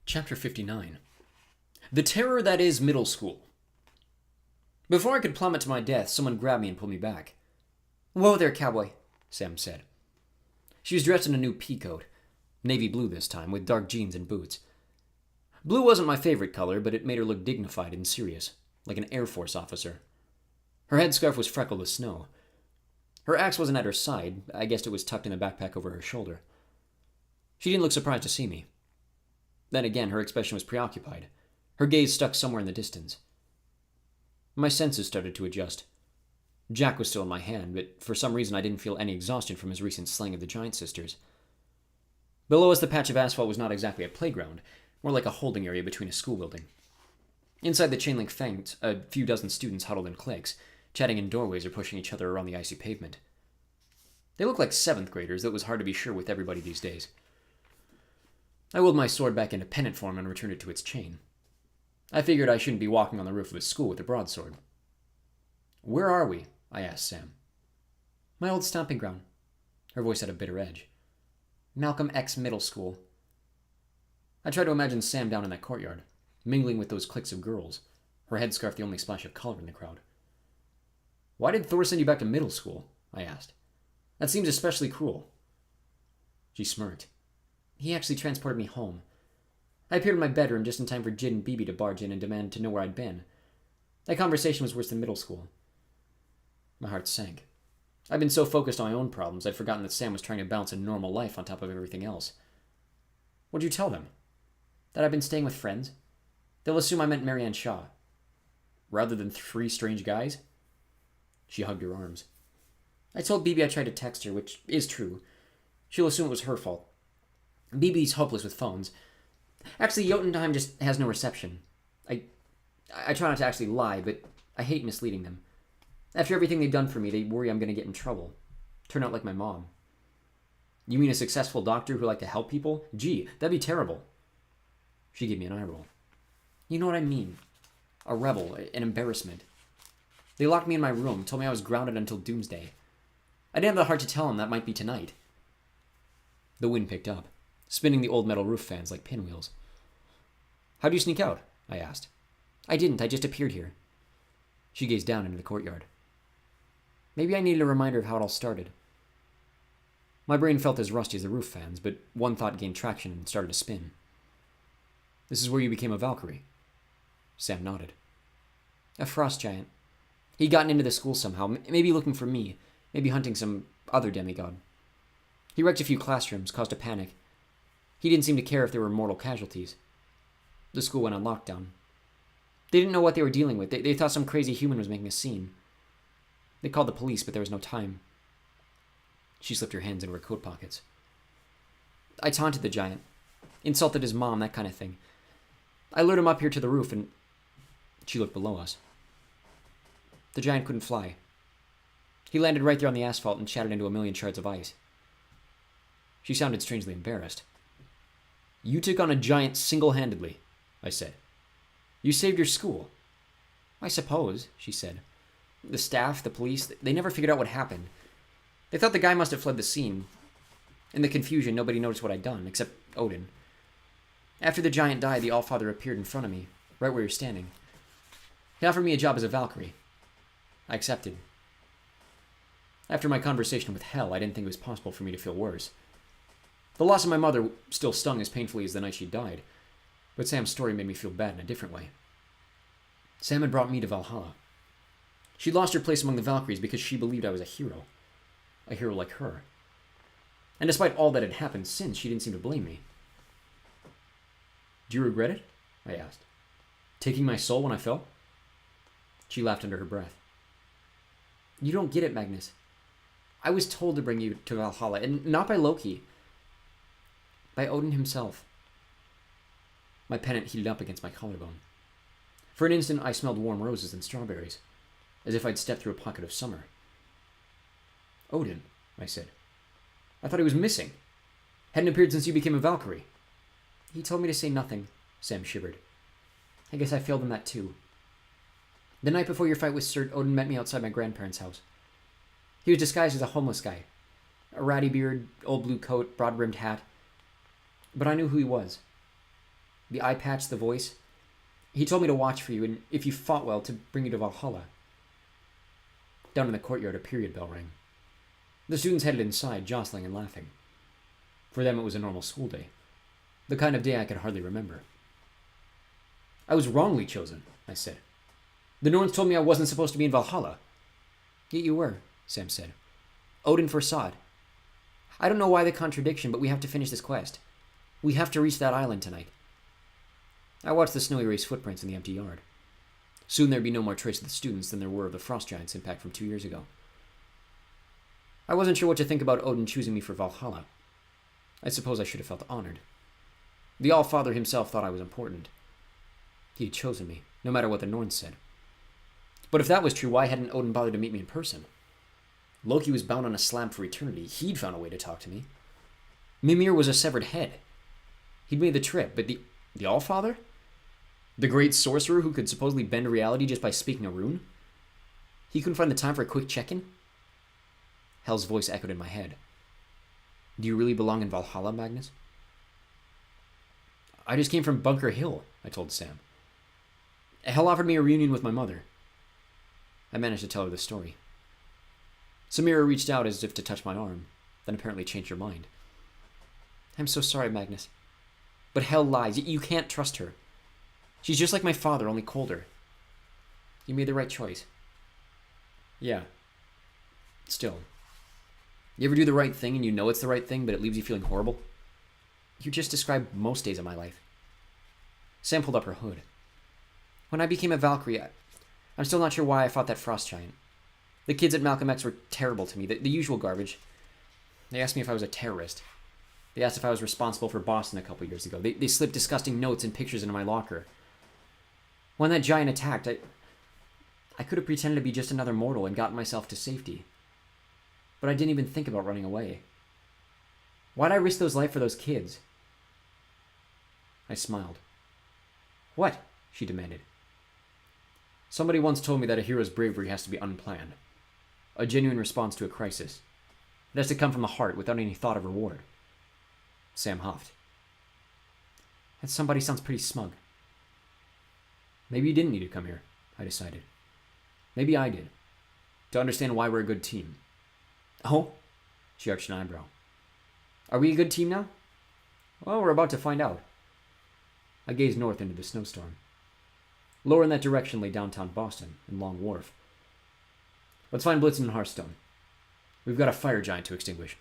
Chapter 59. The Terror That Is Middle School. Before I could plummet to my death, someone grabbed me and pulled me back. "Whoa there, cowboy," Sam said. She was dressed in a new peacoat, navy blue this time, with dark jeans and boots. Blue wasn't my favorite color, but it made her look dignified and serious, like an Air Force officer. Her headscarf was freckled with snow. Her axe wasn't at her side. I guessed it was tucked in the backpack over her shoulder. She didn't look surprised to see me. Then again, her expression was preoccupied, her gaze stuck somewhere in the distance. My senses started to adjust. Jack was still in my hand, but for some reason I didn't feel any exhaustion from his recent slaying of the Giant Sisters. Below us, the patch of asphalt was not exactly a playground, more like a holding area between a school building. Inside the chain-link fence, a few dozen students huddled in cliques, chatting in doorways or pushing each other around the icy pavement. They looked like 7th graders, though it was hard to be sure with everybody these days. I wheeled my sword back into pennant form and returned it to its chain. I figured I shouldn't be walking on the roof of a school with a broadsword. "Where are we?" I asked Sam. "My old stomping ground." Her voice had a bitter edge. "Malcolm X Middle School." I tried to imagine Sam down in that courtyard, mingling with those cliques of girls, her headscarf the only splash of color in the crowd. "Why did Thor send you back to middle school?" I asked. "That seems especially cruel." She smirked. "He actually transported me home. I appeared in my bedroom just in time for Jid and Bibi to barge in and demand to know where I'd been. That conversation was worse than middle school." My heart sank. I'd been so focused on my own problems, I'd forgotten that Sam was trying to balance a normal life on top of everything else. "What'd you tell them?" "That I've been staying with friends. They'll assume I meant Marianne Shaw." "Rather than 3 strange guys?" She hugged her arms. "I told Bibi I tried to text her, which is true. She'll assume it was her fault. Bibi's hopeless with phones. Actually, Jotunheim just has no reception. I try not to actually lie, but I hate misleading them. After everything they've done for me, they worry I'm going to get in trouble. Turn out like my mom." "You mean a successful doctor who liked to help people? Gee, that'd be terrible." She gave me an eye roll. "You know what I mean. A rebel, an embarrassment. They locked me in my room, told me I was grounded until doomsday. I didn't have the heart to tell them that might be tonight." The wind picked up, spinning the old metal roof fans like pinwheels. "How'd you sneak out?" I asked. "I didn't. I just appeared here." She gazed down into the courtyard. "Maybe I needed a reminder of how it all started." My brain felt as rusty as the roof fans, but one thought gained traction and started to spin. "This is where you became a Valkyrie?" Sam nodded. "A frost giant. He'd gotten into the school somehow, maybe looking for me, maybe hunting some other demigod. He wrecked a few classrooms, caused a panic. He didn't seem to care if there were mortal casualties. The school went on lockdown. They didn't know what they were dealing with. They thought some crazy human was making a scene. They called the police, but there was no time." She slipped her hands into her coat pockets. "I taunted the giant. Insulted his mom, that kind of thing. I lured him up here to the roof and..." She looked below us. "The giant couldn't fly. He landed right there on the asphalt and shattered into a million shards of ice." She sounded strangely embarrassed. "You took on a giant single-handedly," I said. "You saved your school." "I suppose," she said. "The staff, the police, they never figured out what happened. They thought the guy must have fled the scene. In the confusion, nobody noticed what I'd done, except Odin. After the giant died, the Allfather appeared in front of me, right where you're standing. He offered me a job as a Valkyrie. I accepted. After my conversation with Hel, I didn't think it was possible for me to feel worse. The loss of my mother still stung as painfully as the night she died, but Sam's story made me feel bad in a different way. Sam had brought me to Valhalla. She'd lost her place among the Valkyries because she believed I was a hero like her. And despite all that had happened since, she didn't seem to blame me." "Do you regret it?" I asked. "Taking my soul when I fell?" She laughed under her breath. "You don't get it, Magnus. I was told to bring you to Valhalla, and not by Loki. By Odin himself." My pennant heated up against my collarbone. For an instant, I smelled warm roses and strawberries, as if I'd stepped through a pocket of summer. "Odin," I said. "I thought he was missing. Hadn't appeared since you became a Valkyrie." "He told me to say nothing," Sam shivered. "I guess I failed in that too. The night before your fight with Surt, Odin met me outside my grandparents' house. He was disguised as a homeless guy. A ratty beard, old blue coat, broad-brimmed hat. But I knew who he was. The eye patch, the voice. He told me to watch for you, and if you fought well, to bring you to Valhalla. Down in the courtyard, a period bell rang. The students headed inside, jostling and laughing. For them, it was a normal school day. The kind of day I could hardly remember. I was wrongly chosen, I said. The Norns told me I wasn't supposed to be in Valhalla. Yet you were, Sam said. Odin foresaw it. I don't know why the contradiction, but we have to finish this quest. We have to reach that island tonight. I watched the snow erase footprints in the empty yard. Soon there'd be no more trace of the students than there were of the frost giant's impact from 2 years ago. I wasn't sure what to think about Odin choosing me for Valhalla. I suppose I should have felt honored. The All-Father himself thought I was important. He had chosen me, no matter what the Norns said. But if that was true, why hadn't Odin bothered to meet me in person? Loki was bound on a slab for eternity. He'd found a way to talk to me. Mimir was a severed head. He'd made the trip, but the All-Father? The great sorcerer who could supposedly bend reality just by speaking a rune? He couldn't find the time for a quick check-in? Hel's voice echoed in my head. Do you really belong in Valhalla, Magnus? I just came from Bunker Hill, I told Sam. Hel offered me a reunion with my mother. I managed to tell her the story. Samira reached out as if to touch my arm, then apparently changed her mind. I'm so sorry, Magnus. But Hel lies. You can't trust her. She's just like my father, only colder. You made the right choice. Yeah. Still. You ever do the right thing and you know it's the right thing, but it leaves you feeling horrible? You just described most days of my life. Sam pulled up her hood. When I became a Valkyrie, I'm still not sure why I fought that frost giant. The kids at Malcolm X were terrible to me, the usual garbage. They asked me if I was a terrorist. They asked if I was responsible for Boston a couple years ago. They slipped disgusting notes and pictures into my locker. When that giant attacked, I could have pretended to be just another mortal and gotten myself to safety. But I didn't even think about running away. Why'd I risk those life for those kids? I smiled. What? She demanded. Somebody once told me that a hero's bravery has to be unplanned. A genuine response to a crisis. It has to come from the heart without any thought of reward. Sam huffed. That somebody sounds pretty smug. Maybe you didn't need to come here, I decided. Maybe I did. To understand why we're a good team. Oh? She arched an eyebrow. Are we a good team now? Well, we're about to find out. I gazed north into the snowstorm. Lower in that direction lay downtown Boston and Long Wharf. Let's find Blitzen and Hearthstone. We've got a fire giant to extinguish.